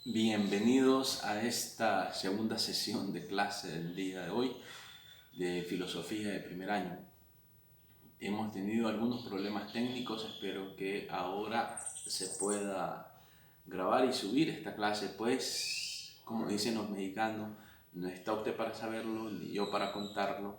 Bienvenidos a esta segunda sesión de clase del día de hoy de filosofía de primer año. Hemos tenido algunos problemas técnicos, espero que ahora se pueda grabar y subir esta clase, pues, como dicen los mexicanos, no está usted para saberlo ni yo para contarlo,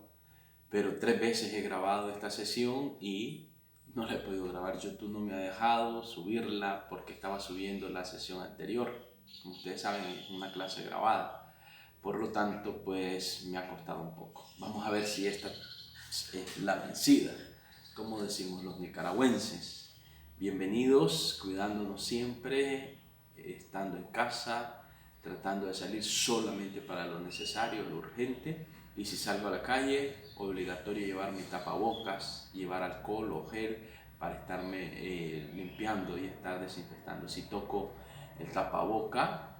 pero 3 veces he grabado esta sesión y no la he podido grabar. YouTube no me ha dejado subirla porque estaba subiendo la sesión anterior. Como ustedes saben, es una clase grabada. Por lo tanto, pues me ha costado un poco. Vamos a ver si esta es la vencida, como decimos los nicaragüenses. Bienvenidos, cuidándonos siempre, estando en casa, tratando de salir solamente para lo necesario, lo urgente. Y si salgo a la calle, obligatorio llevar mi tapabocas, llevar alcohol o gel para estarme limpiando y estar desinfectando. Si toco el tapaboca,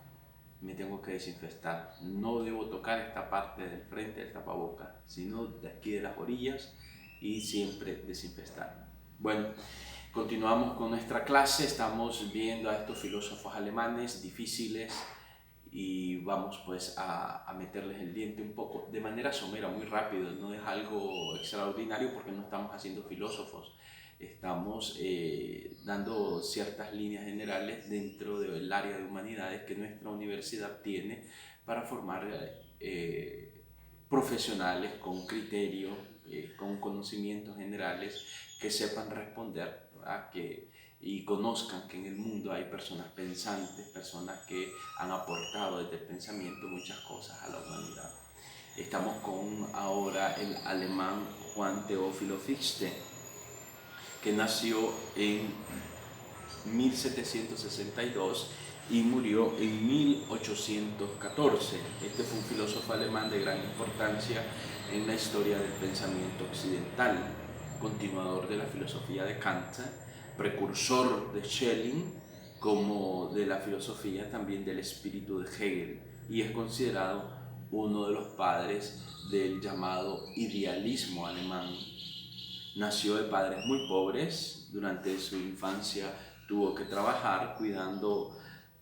me tengo que desinfectar. No debo tocar esta parte del frente del tapaboca, sino de aquí de las orillas y siempre desinfectar. Bueno, continuamos con nuestra clase. Estamos viendo a estos filósofos alemanes difíciles y vamos pues a meterles el diente un poco de manera somera, muy rápido. No es algo extraordinario porque no estamos haciendo filósofos, estamos dando ciertas líneas generales dentro del área de humanidades que nuestra universidad tiene para formar profesionales con criterio, con conocimientos generales que sepan responder, ¿verdad? Y conozcan que en el mundo hay personas pensantes, personas que han aportado desde el pensamiento muchas cosas a la humanidad. Estamos con ahora el alemán Juan Teófilo Fichte, que nació en 1762 y murió en 1814. Este fue un filósofo alemán de gran importancia en la historia del pensamiento occidental, continuador de la filosofía de Kant, precursor de Schelling, como de la filosofía también del espíritu de Hegel, y es considerado uno de los padres del llamado idealismo alemán. Nació de padres muy pobres. Durante su infancia tuvo que trabajar cuidando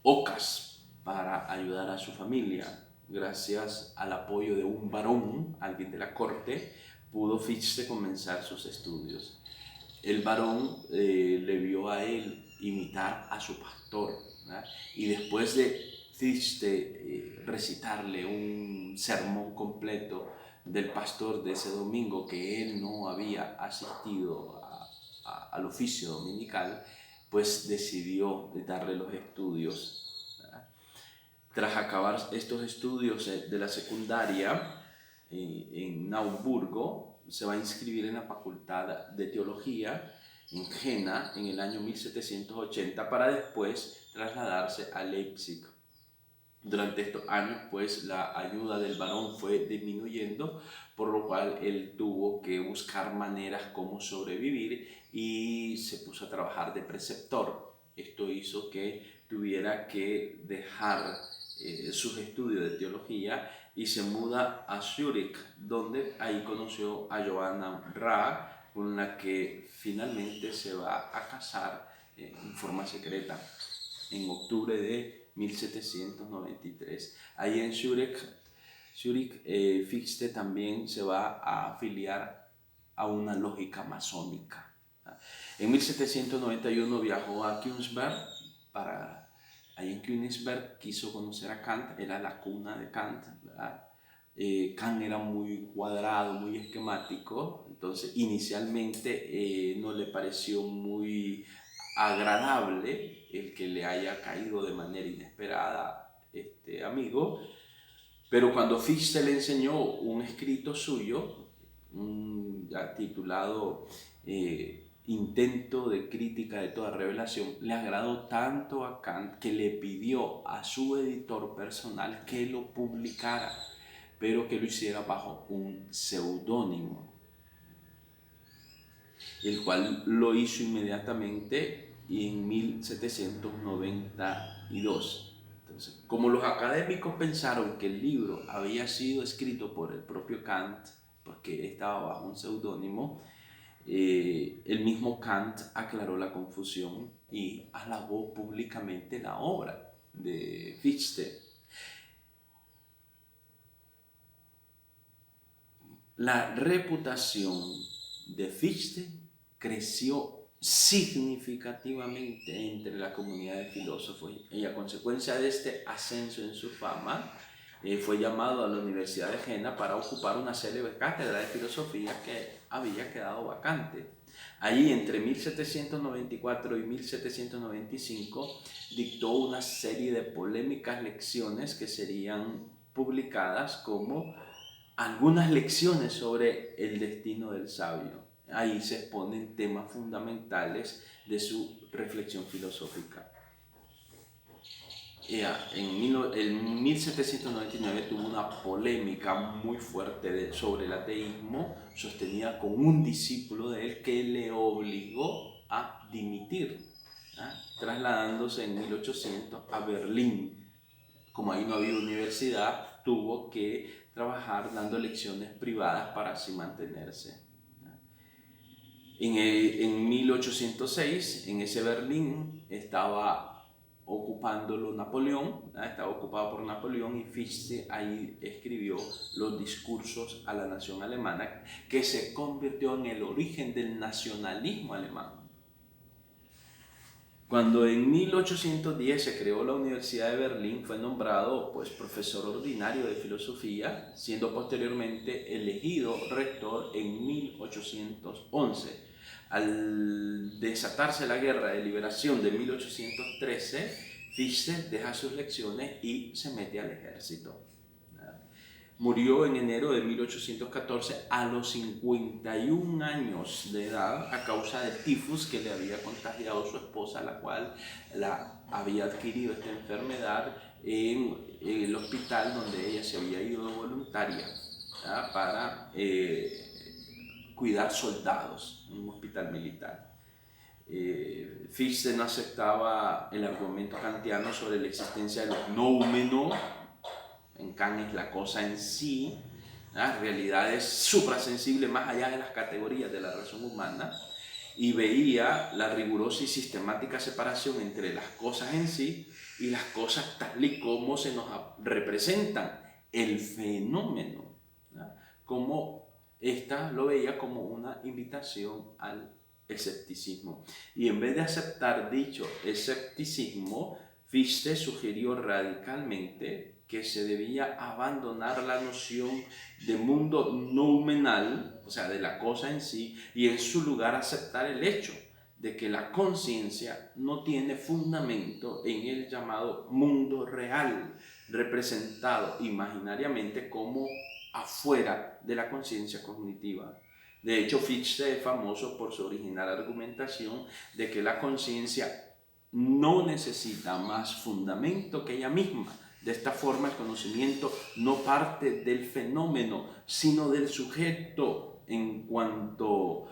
ocas para ayudar a su familia. Gracias al apoyo de un varón, alguien de la corte, pudo Fichte comenzar sus estudios. El varón le vio a él imitar a su pastor, ¿verdad? Y después de Fichte recitarle un sermón completo del pastor de ese domingo, que él no había asistido al oficio dominical, pues decidió darle los estudios, ¿verdad? Tras acabar estos estudios de la secundaria en Naumburgo, se va a inscribir en la Facultad de Teología en Jena en el año 1780 para después trasladarse a Leipzig. Durante estos años, pues, la ayuda del varón fue disminuyendo, por lo cual él tuvo que buscar maneras como sobrevivir y se puso a trabajar de preceptor. Esto hizo que tuviera que dejar sus estudios de teología y se muda a Zúrich, donde ahí conoció a Johanna Ra, con la que finalmente se va a casar en forma secreta en octubre de 1793. Ahí en Zúrich, Fichte también se va a afiliar a una lógica masónica. En 1791 viajó a Königsberg. Ahí en Königsberg quiso conocer a Kant, era la cuna de Kant, ¿verdad? Kant era muy cuadrado, muy esquemático, entonces inicialmente no le pareció muy agradable el que le haya caído de manera inesperada este amigo, pero cuando Fichte le enseñó un escrito suyo, ya titulado Intento de crítica de toda revelación, le agradó tanto a Kant que le pidió a su editor personal que lo publicara, pero que lo hiciera bajo un seudónimo, el cual lo hizo inmediatamente en 1792. Entonces, como los académicos pensaron que el libro había sido escrito por el propio Kant, porque estaba bajo un seudónimo, el mismo Kant aclaró la confusión y alabó públicamente la obra. de Fichte. La reputación de Fichte creció significativamente entre la comunidad de filósofos y a consecuencia de este ascenso en su fama, fue llamado a la Universidad de Jena para ocupar una célebre cátedra de filosofía que había quedado vacante. Allí, entre 1794 y 1795, dictó una serie de polémicas lecciones que serían publicadas como algunas lecciones sobre el destino del sabio. Ahí se exponen temas fundamentales de su reflexión filosófica. En 1799 tuvo una polémica muy fuerte sobre el ateísmo, sostenida con un discípulo de él que le obligó a dimitir, trasladándose en 1800 a Berlín. Como ahí no había universidad, tuvo que trabajar dando lecciones privadas para así mantenerse. En 1806, en ese Berlín, estaba ocupándolo Napoleón, estaba ocupado por Napoleón, y Fichte ahí escribió los discursos a la nación alemana, que se convirtió en el origen del nacionalismo alemán. Cuando en 1810 se creó la Universidad de Berlín, fue nombrado profesor ordinario de filosofía, siendo posteriormente elegido rector en 1811. Al desatarse la Guerra de Liberación de 1813, Fichte deja sus lecciones y se mete al ejército. Murió en enero de 1814 a los 51 años de edad a causa del tifus que le había contagiado su esposa, la cual había adquirido esta enfermedad en el hospital donde ella se había ido de voluntaria para cuidar soldados en un hospital militar. Fichte no aceptaba el argumento kantiano sobre la existencia de los noumeno. En Kant es la cosa en sí, realidades suprasensibles más allá de las categorías de la razón humana, y veía la rigurosa y sistemática separación entre las cosas en sí y las cosas tal y como se nos representan, el fenómeno, como esta lo veía como una invitación al escepticismo. Y en vez de aceptar dicho escepticismo, Fichte sugirió radicalmente que se debía abandonar la noción de mundo noumenal, o sea, de la cosa en sí, y en su lugar aceptar el hecho de que la conciencia no tiene fundamento en el llamado mundo real, representado imaginariamente como afuera de la conciencia cognitiva. De hecho, Fichte es famoso por su original argumentación de que la conciencia no necesita más fundamento que ella misma. De esta forma, el conocimiento no parte del fenómeno, sino del sujeto en cuanto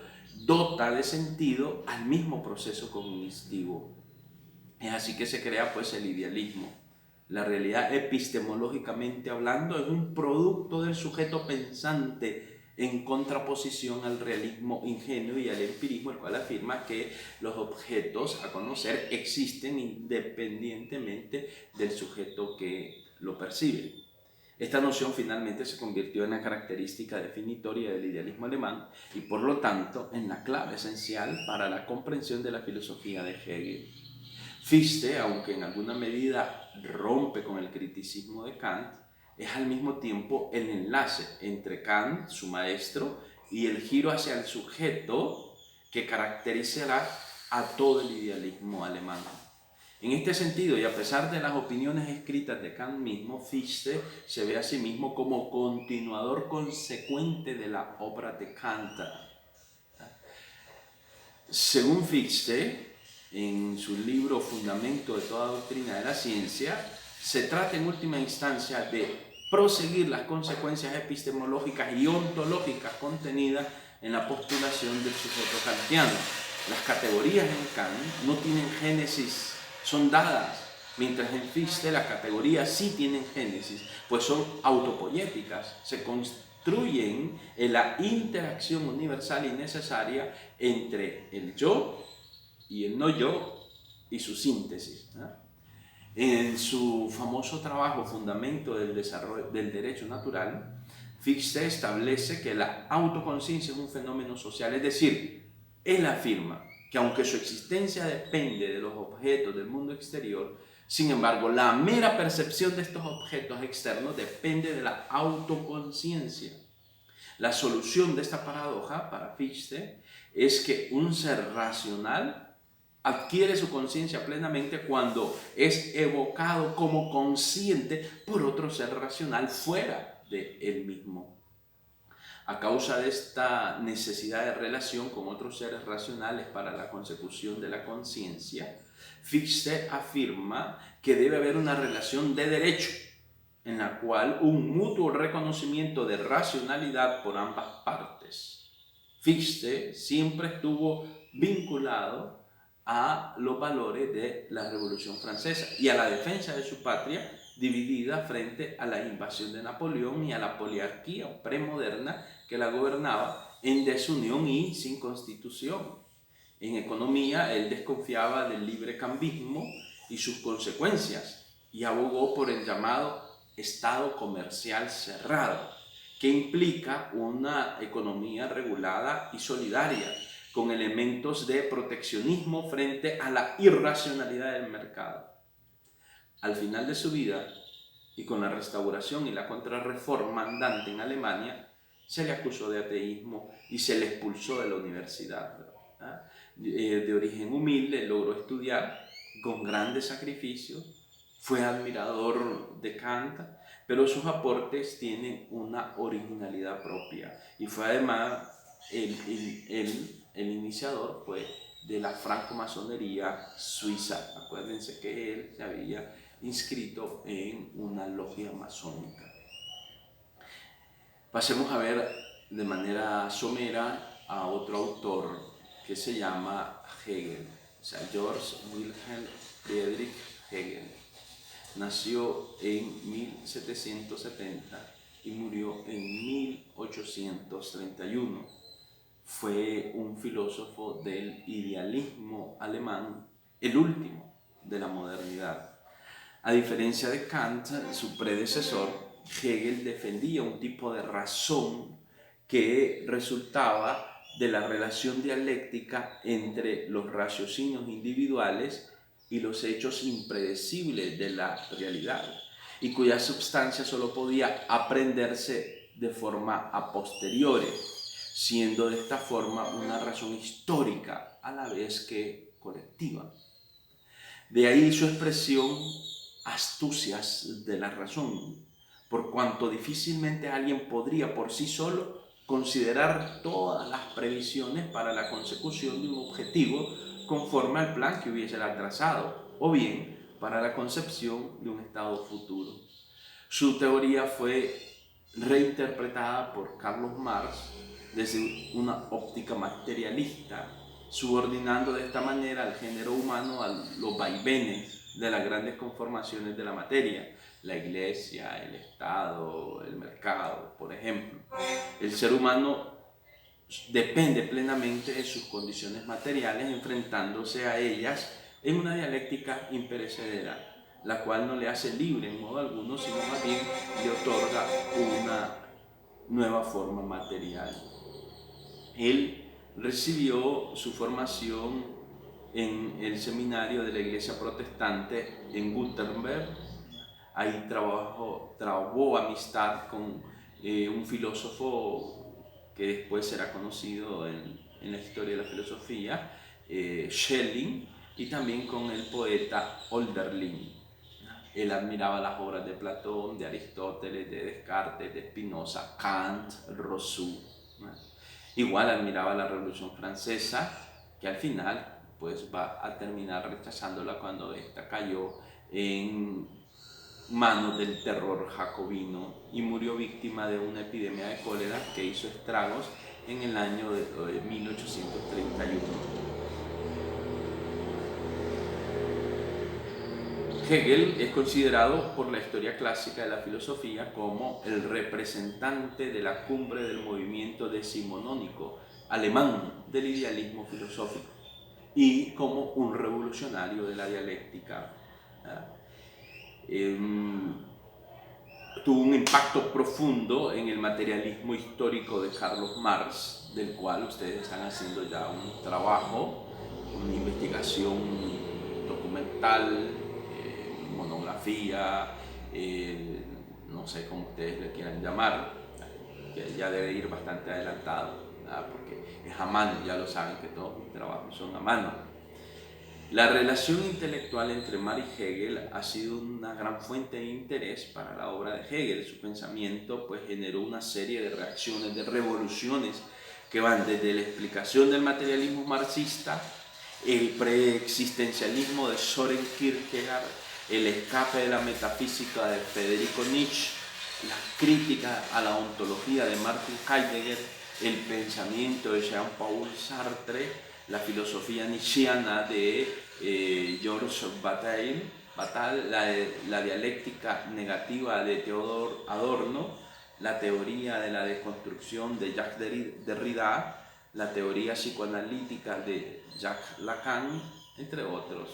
dota de sentido al mismo proceso cognitivo. Es así que se crea el idealismo. La realidad, epistemológicamente hablando, es un producto del sujeto pensante en contraposición al realismo ingenuo y al empirismo, el cual afirma que los objetos a conocer existen independientemente del sujeto que lo percibe. Esta noción finalmente se convirtió en la característica definitoria del idealismo alemán y por lo tanto en la clave esencial para la comprensión de la filosofía de Hegel. Fichte, aunque en alguna medida rompe con el criticismo de Kant, es al mismo tiempo el enlace entre Kant, su maestro, y el giro hacia el sujeto que caracterizará a todo el idealismo alemán. En este sentido, y a pesar de las opiniones escritas de Kant mismo, Fichte se ve a sí mismo como continuador consecuente de la obra de Kant. Según Fichte, en su libro Fundamento de toda doctrina de la ciencia, se trata en última instancia de proseguir las consecuencias epistemológicas y ontológicas contenidas en la postulación del sujeto kantiano. Las categorías en Kant no tienen génesis, son dadas, mientras en Fichte las categorías sí tienen génesis, pues son autopoyéticas, se construyen en la interacción universal y necesaria entre el yo y el no yo y su síntesis. En su famoso trabajo Fundamento del Desarrollo del Derecho Natural, Fichte establece que la autoconciencia es un fenómeno social, es decir, él afirma que aunque su existencia depende de los objetos del mundo exterior, sin embargo, la mera percepción de estos objetos externos depende de la autoconciencia. La solución de esta paradoja para Fichte es que un ser racional adquiere su conciencia plenamente cuando es evocado como consciente por otro ser racional fuera de él mismo. A causa de esta necesidad de relación con otros seres racionales para la consecución de la conciencia, Fichte afirma que debe haber una relación de derecho en la cual un mutuo reconocimiento de racionalidad por ambas partes. Fichte siempre estuvo vinculado a los valores de la Revolución Francesa y a la defensa de su patria, dividida frente a la invasión de Napoleón y a la poliarquía premoderna que la gobernaba en desunión y sin constitución. En economía, él desconfiaba del librecambismo y sus consecuencias y abogó por el llamado Estado comercial cerrado, que implica una economía regulada y solidaria, con elementos de proteccionismo frente a la irracionalidad del mercado. Al final de su vida, y con la restauración y la contrarreforma andante en Alemania, se le acusó de ateísmo y se le expulsó de la universidad. De origen humilde, logró estudiar con grandes sacrificios, fue admirador de Kant, pero sus aportes tienen una originalidad propia y fue además el iniciador fue de la francmasonería suiza. Acuérdense que él se había inscrito en una logia masónica. Pasemos a ver de manera somera a otro autor que se llama Hegel, o sea, George Wilhelm Friedrich Hegel. Nació en 1770 y murió en 1831. Fue un filósofo del idealismo alemán, el último de la modernidad. A diferencia de Kant, su predecesor, Hegel defendía un tipo de razón que resultaba de la relación dialéctica entre los raciocinios individuales y los hechos impredecibles de la realidad, y cuya substancia solo podía aprenderse de forma a posteriori, siendo de esta forma una razón histórica a la vez que colectiva. De ahí su expresión astucias de la razón, por cuanto difícilmente alguien podría por sí solo considerar todas las previsiones para la consecución de un objetivo conforme al plan que hubiese trazado, o bien para la concepción de un estado futuro. Su teoría fue reinterpretada por Carlos Marx desde una óptica materialista, subordinando de esta manera al género humano a los vaivenes de las grandes conformaciones de la materia, la iglesia, el Estado, el mercado, por ejemplo. El ser humano depende plenamente de sus condiciones materiales, enfrentándose a ellas en una dialéctica imperecedera, la cual no le hace libre en modo alguno, sino más bien le otorga una nueva forma material. Él recibió su formación en el seminario de la Iglesia Protestante en Gutenberg. Ahí trabó amistad con un filósofo que después será conocido en la historia de la filosofía, Schelling, y también con el poeta Hölderlin. Él admiraba las obras de Platón, de Aristóteles, de Descartes, de Spinoza, Kant, Rousseau. Igual admiraba la Revolución Francesa, que al final pues va a terminar rechazándola cuando esta cayó en manos del terror jacobino y murió víctima de una epidemia de cólera que hizo estragos en el año de 1831. Hegel es considerado por la historia clásica de la filosofía como el representante de la cumbre del movimiento decimonónico alemán del idealismo filosófico y como un revolucionario de la dialéctica. tuvo un impacto profundo en el materialismo histórico de Carlos Marx, del cual ustedes están haciendo ya un trabajo, una investigación documental, monografía, no sé cómo ustedes le quieran llamar, que ya debe ir bastante adelantado, ¿verdad? Porque es a mano, ya lo saben que todos mis trabajos son a mano. La relación intelectual entre Marx y Hegel ha sido una gran fuente de interés para la obra de Hegel. Su pensamiento pues, generó una serie de reacciones, de revoluciones que van desde la explicación del materialismo marxista, el preexistencialismo de Søren Kierkegaard, el escape de la metafísica de Federico Nietzsche, la crítica a la ontología de Martin Heidegger, el pensamiento de Jean-Paul Sartre, la filosofía nietzscheana de Georges Bataille, la dialéctica negativa de Theodor Adorno, la teoría de la deconstrucción de Jacques Derrida, la teoría psicoanalítica de Jacques Lacan, entre otros.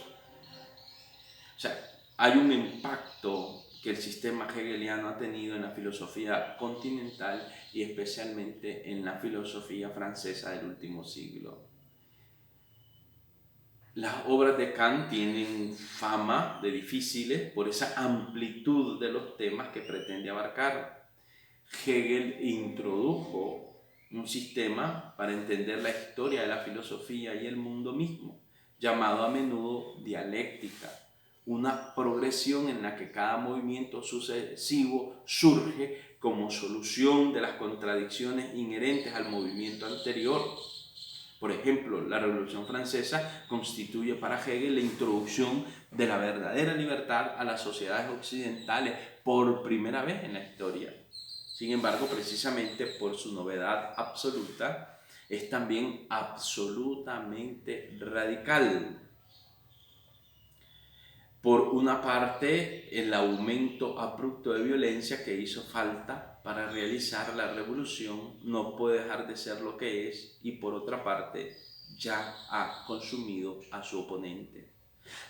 O sea, hay un impacto que el sistema hegeliano ha tenido en la filosofía continental y especialmente en la filosofía francesa del último siglo. Las obras de Kant tienen fama de difíciles por esa amplitud de los temas que pretende abarcar. Hegel introdujo un sistema para entender la historia de la filosofía y el mundo mismo, llamado a menudo dialéctica, una progresión en la que cada movimiento sucesivo surge como solución de las contradicciones inherentes al movimiento anterior. Por ejemplo, la Revolución Francesa constituye para Hegel la introducción de la verdadera libertad a las sociedades occidentales por primera vez en la historia. Sin embargo, precisamente por su novedad absoluta, es también absolutamente radical. Por una parte, el aumento abrupto de violencia que hizo falta para realizar la revolución no puede dejar de ser lo que es, y por otra parte, ya ha consumido a su oponente.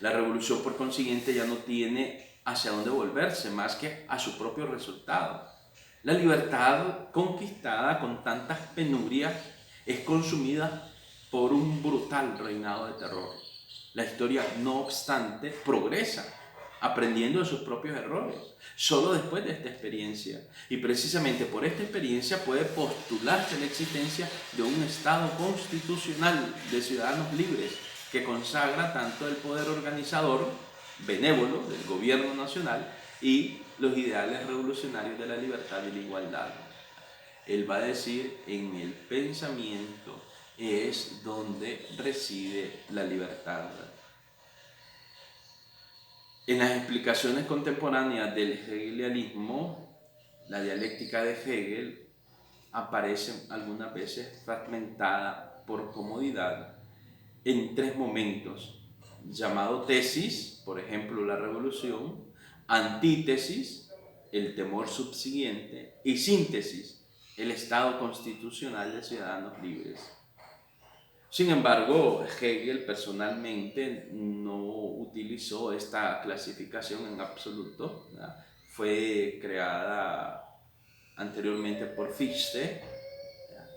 La revolución, por consiguiente, ya no tiene hacia dónde volverse más que a su propio resultado. La libertad conquistada con tantas penurias es consumida por un brutal reinado de terror. La historia, no obstante, progresa, aprendiendo de sus propios errores, solo después de esta experiencia. Y precisamente por esta experiencia puede postularse la existencia de un Estado constitucional de ciudadanos libres que consagra tanto el poder organizador, benévolo, del gobierno nacional y los ideales revolucionarios de la libertad y la igualdad. Él va a decir, en el pensamiento es donde reside la libertad. En las explicaciones contemporáneas del hegelianismo, la dialéctica de Hegel aparece algunas veces fragmentada por comodidad en tres momentos, llamado tesis, por ejemplo la revolución, antítesis, el temor subsiguiente, y síntesis, el Estado constitucional de ciudadanos libres. Sin embargo, Hegel personalmente no utilizó esta clasificación en absoluto, ¿verdad? Fue creada anteriormente por Fichte, ¿verdad?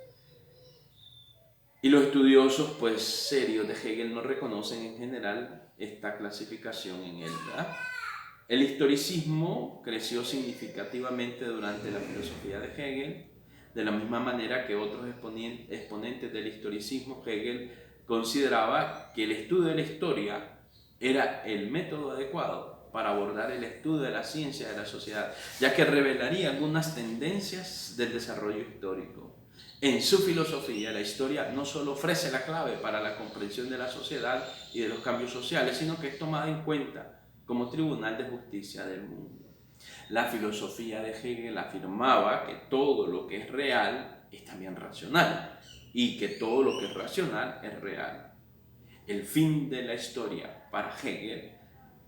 Y los estudiosos pues, serios de Hegel no reconocen en general esta clasificación en él, ¿verdad? El historicismo creció significativamente durante la filosofía de Hegel. De la misma manera que otros exponentes del historicismo, Hegel consideraba que el estudio de la historia era el método adecuado para abordar el estudio de la ciencia de la sociedad, ya que revelaría algunas tendencias del desarrollo histórico. En su filosofía, la historia no solo ofrece la clave para la comprensión de la sociedad y de los cambios sociales, sino que es tomada en cuenta como tribunal de justicia del mundo. La filosofía de Hegel afirmaba que todo lo que es real es también racional y que todo lo que es racional es real. El fin de la historia para Hegel,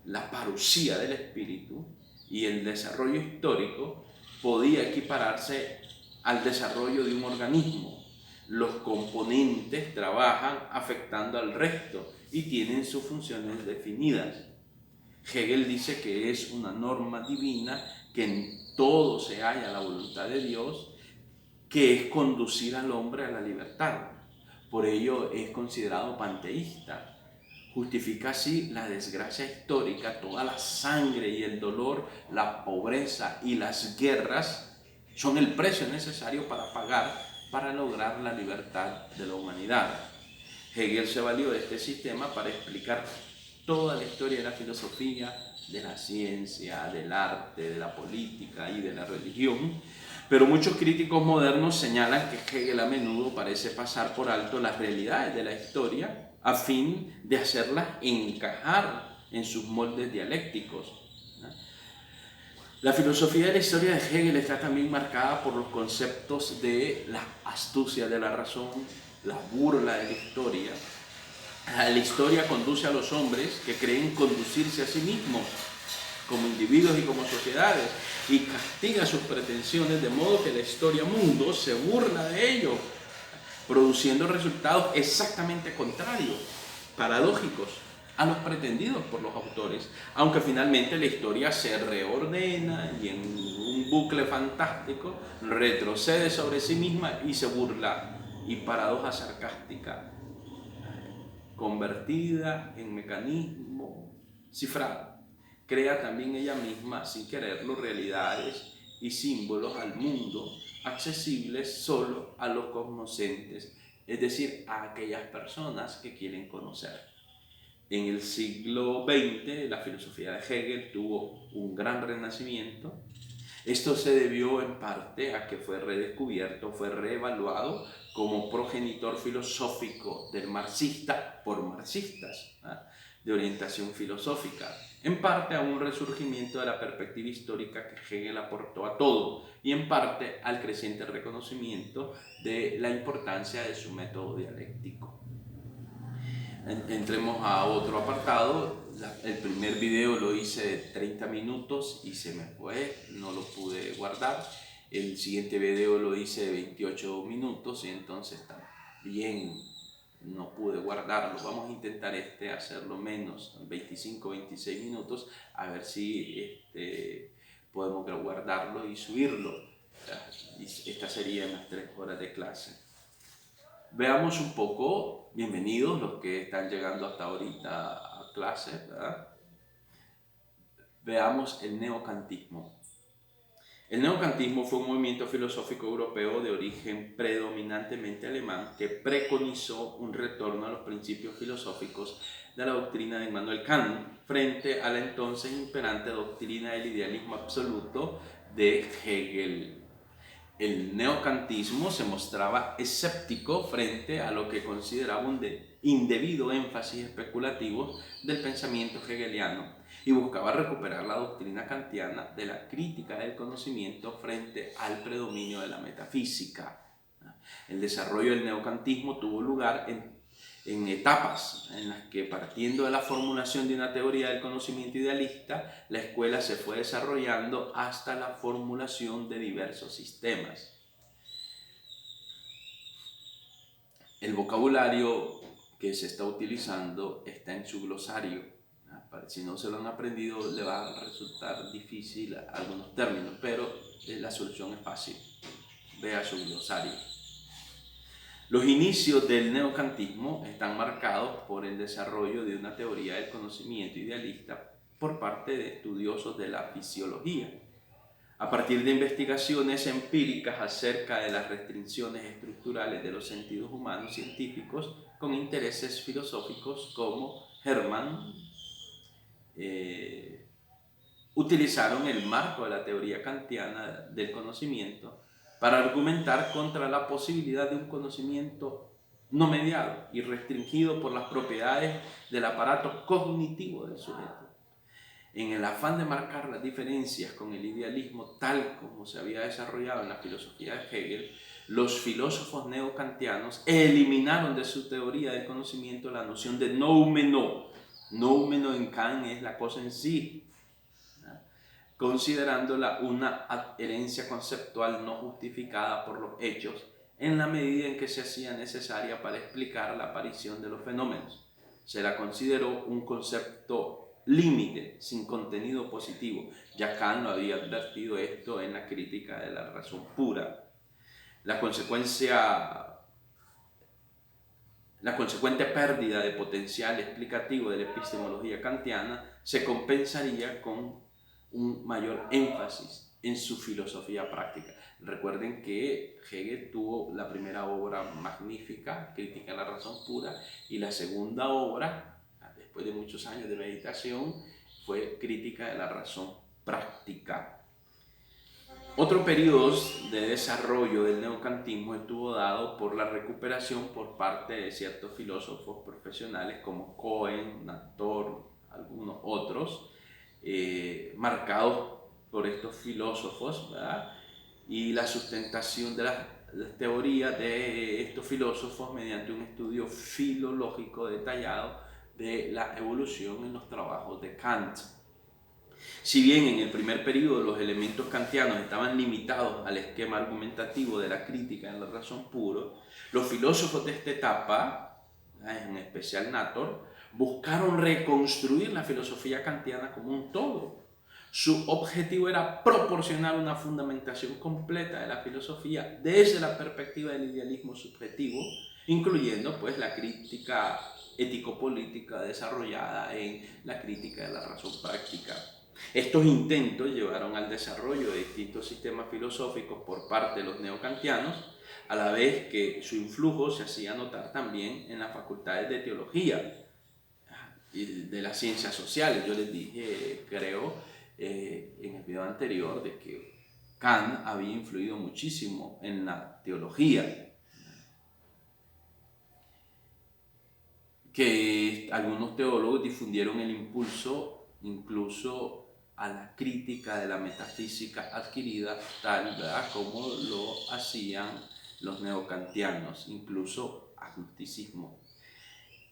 la parusía del espíritu y el desarrollo histórico podía equipararse al desarrollo de un organismo. Los componentes trabajan afectando al resto y tienen sus funciones definidas. Hegel dice que es una norma divina, que en todo se halla la voluntad de Dios, que es conducir al hombre a la libertad. Por ello es considerado panteísta. Justifica así la desgracia histórica, toda la sangre y el dolor, la pobreza y las guerras son el precio necesario para pagar para lograr la libertad de la humanidad. Hegel se valió de este sistema para explicar toda la historia de la filosofía, de la ciencia, del arte, de la política y de la religión, pero muchos críticos modernos señalan que Hegel a menudo parece pasar por alto las realidades de la historia a fin de hacerlas encajar en sus moldes dialécticos. La filosofía de la historia de Hegel está también marcada por los conceptos de la astucia de la razón, la burla de la historia. La historia conduce a los hombres que creen conducirse a sí mismos como individuos y como sociedades, y castiga sus pretensiones, de modo que la historia mundo se burla de ello, produciendo resultados exactamente contrarios, paradójicos, a los pretendidos por los autores, aunque finalmente la historia se reordena y en un bucle fantástico retrocede sobre sí misma y se burla, y paradoja sarcástica, convertida en mecanismo cifrado, crea también ella misma, sin quererlo, realidades y símbolos al mundo accesibles solo a los cognoscentes, es decir, a aquellas personas que quieren conocer. En el siglo XX, la filosofía de Hegel tuvo un gran renacimiento. Esto se debió en parte a que fue redescubierto, fue reevaluado como progenitor filosófico del marxista por marxistas, de orientación filosófica, en parte a un resurgimiento de la perspectiva histórica que Hegel aportó a todo, y en parte al creciente reconocimiento de la importancia de su método dialéctico. Entremos a otro apartado. El primer video lo hice de 30 minutos y se me fue, no lo pude guardar. El siguiente video lo hice de 28 minutos y entonces también no pude guardarlo. Vamos a intentar hacerlo menos, 25, 26 minutos, a ver si podemos guardarlo y subirlo. Esta sería las 3 horas de clase. Veamos un poco, bienvenidos los que están llegando hasta ahorita a clase, ¿verdad? Veamos el neocantismo. El neocantismo fue un movimiento filosófico europeo de origen predominantemente alemán que preconizó un retorno a los principios filosóficos de la doctrina de Immanuel Kant frente a la entonces imperante doctrina del idealismo absoluto de Hegel. El neocantismo se mostraba escéptico frente a lo que consideraba un indebido énfasis especulativo del pensamiento hegeliano y buscaba recuperar la doctrina kantiana de la crítica del conocimiento frente al predominio de la metafísica. El desarrollo del neocantismo tuvo lugar en etapas en las que, partiendo de la formulación de una teoría del conocimiento idealista, la escuela se fue desarrollando hasta la formulación de diversos sistemas. El vocabulario que se está utilizando está en su glosario. Si no se lo han aprendido, le va a resultar difícil algunos términos, pero la solución es fácil. Vea su glosario. Los inicios del neocantismo están marcados por el desarrollo de una teoría del conocimiento idealista por parte de estudiosos de la fisiología. A partir de investigaciones empíricas acerca de las restricciones estructurales de los sentidos humanos científicos con intereses filosóficos como Hermann, utilizaron el marco de la teoría kantiana del conocimiento para argumentar contra la posibilidad de un conocimiento no mediado y restringido por las propiedades del aparato cognitivo del sujeto. En el afán de marcar las diferencias con el idealismo tal como se había desarrollado en la filosofía de Hegel, los filósofos neocantianos eliminaron de su teoría del conocimiento la noción de noumeno. Noumeno en Kant es la cosa en sí, considerándola una adherencia conceptual no justificada por los hechos en la medida en que se hacía necesaria para explicar la aparición de los fenómenos. Se la consideró un concepto límite, sin contenido positivo. Ya Kant lo había advertido esto en la crítica de la razón pura. La consecuente pérdida de potencial explicativo de la epistemología kantiana se compensaría con un mayor énfasis en su filosofía práctica. Recuerden que Hegel tuvo la primera obra magnífica, Crítica de la razón pura, y la segunda obra, después de muchos años de meditación, fue Crítica de la razón práctica. Otro periodo de desarrollo del neocantismo estuvo dado por la recuperación por parte de ciertos filósofos profesionales como Cohen, Nator, algunos otros, marcados por estos filósofos, ¿verdad? Y la sustentación de las teorías de estos filósofos mediante un estudio filológico detallado de la evolución en los trabajos de Kant. Si bien en el primer periodo los elementos kantianos estaban limitados al esquema argumentativo de la crítica en la razón puro, los filósofos de esta etapa, en especial Nator, buscaron reconstruir la filosofía kantiana como un todo. Su objetivo era proporcionar una fundamentación completa de la filosofía desde la perspectiva del idealismo subjetivo, incluyendo pues la crítica ético-política desarrollada en la crítica de la razón práctica. Estos intentos llevaron al desarrollo de distintos sistemas filosóficos por parte de los neocantianos, a la vez que su influjo se hacía notar también en las facultades de teología y de las ciencias sociales. Yo les dije, creo, en el video anterior, de que Kant había influido muchísimo en la teología, que algunos teólogos difundieron el impulso incluso a la crítica de la metafísica adquirida, tal, ¿verdad?, como lo hacían los neocantianos, incluso agnosticismo.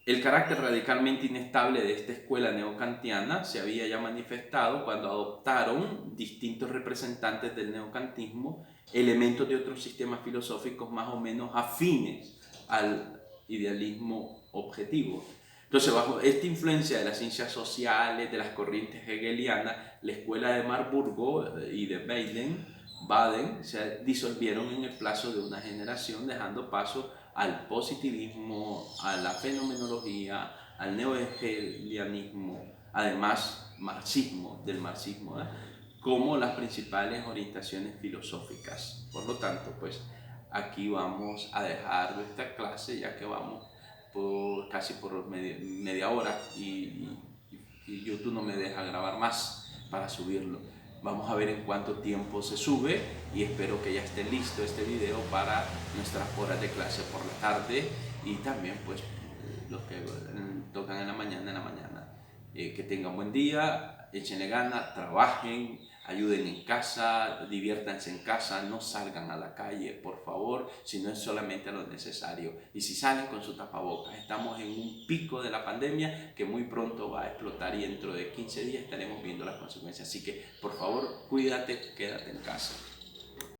El carácter radicalmente inestable de esta escuela neocantiana se había ya manifestado cuando adoptaron distintos representantes del neocantismo elementos de otros sistemas filosóficos más o menos afines al idealismo objetivo. Entonces, bajo esta influencia de las ciencias sociales, de las corrientes hegelianas, la escuela de Marburgo y de Baden se disolvieron en el plazo de una generación, dejando paso al positivismo, a la fenomenología, al neohegelianismo, además del marxismo, como las principales orientaciones filosóficas. Por lo tanto, pues aquí vamos a dejar esta clase, ya que vamos casi por media hora y YouTube no me deja grabar más para subirlo. Vamos a ver en cuánto tiempo se sube y espero que ya esté listo este video para nuestras horas de clase por la tarde y también pues los que tocan en la mañana. Que tengan buen día, échenle ganas, trabajen, ayuden en casa, diviértanse en casa, no salgan a la calle, por favor, si no es solamente lo necesario. Y si salen, con su tapabocas. Estamos en un pico de la pandemia que muy pronto va a explotar y dentro de 15 días estaremos viendo las consecuencias. Así que, por favor, cuídate, quédate en casa.